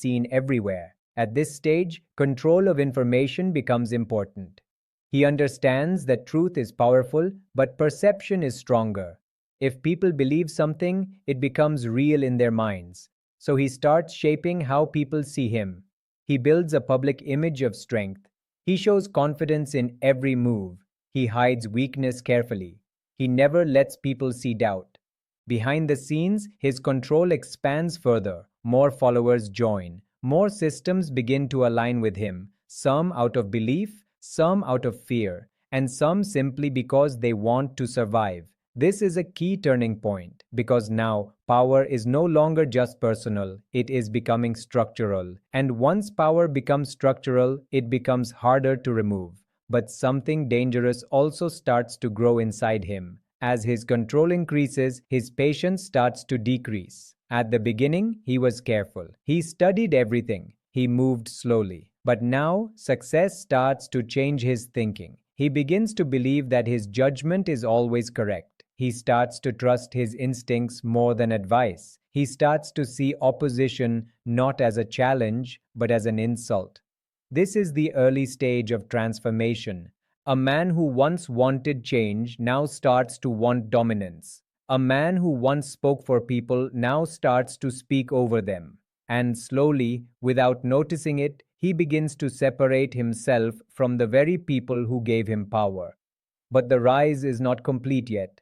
seen everywhere. At this stage, control of information becomes important. He understands that truth is powerful, but perception is stronger. If people believe something, it becomes real in their minds. So he starts shaping how people see him. He builds a public image of strength. He shows confidence in every move. He hides weakness carefully. He never lets people see doubt. Behind the scenes, his control expands further. More followers join. More systems begin to align with him, some out of belief, some out of fear, and some simply because they want to survive. This is a key turning point because now power is no longer just personal, it is becoming structural. And once power becomes structural, it becomes harder to remove. But something dangerous also starts to grow inside him. As his control increases, his patience starts to decrease. At the beginning, he was careful. He studied everything. He moved slowly. But now, success starts to change his thinking. He begins to believe that his judgment is always correct. He starts to trust his instincts more than advice. He starts to see opposition not as a challenge, but as an insult. This is the early stage of transformation. A man who once wanted change now starts to want dominance. A man who once spoke for people now starts to speak over them. And slowly, without noticing it, he begins to separate himself from the very people who gave him power. But the rise is not complete yet.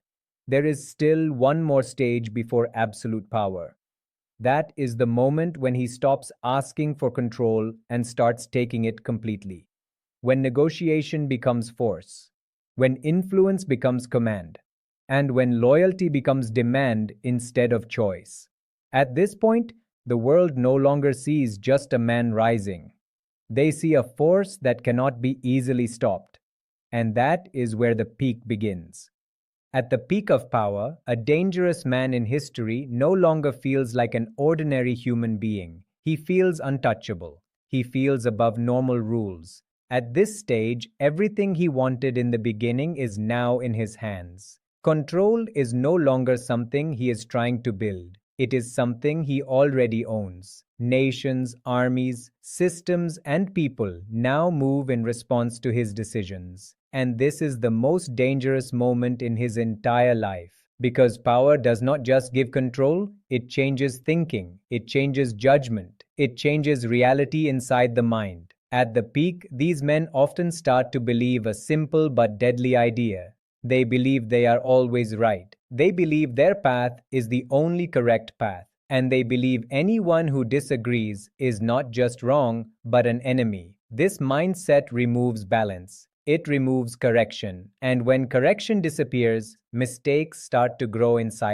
There is still one more stage before absolute power. That is the moment when he stops asking for control and starts taking it completely. When negotiation becomes force, when influence becomes command, and when loyalty becomes demand instead of choice. At this point, the world no longer sees just a man rising. They see a force that cannot be easily stopped. And that is where the peak begins. At the peak of power, a dangerous man in history no longer feels like an ordinary human being. He feels untouchable. He feels above normal rules. At this stage, everything he wanted in the beginning is now in his hands. Control is no longer something he is trying to build. It is something he already owns. Nations, armies, systems, and people now move in response to his decisions. And this is the most dangerous moment in his entire life. Because power does not just give control, it changes thinking, it changes judgment, it changes reality inside the mind. At the peak, these men often start to believe a simple but deadly idea. They believe they are always right. They believe their path is the only correct path. And they believe anyone who disagrees is not just wrong, but an enemy. This mindset removes balance. It removes correction. And when correction disappears, mistakes start to grow inside.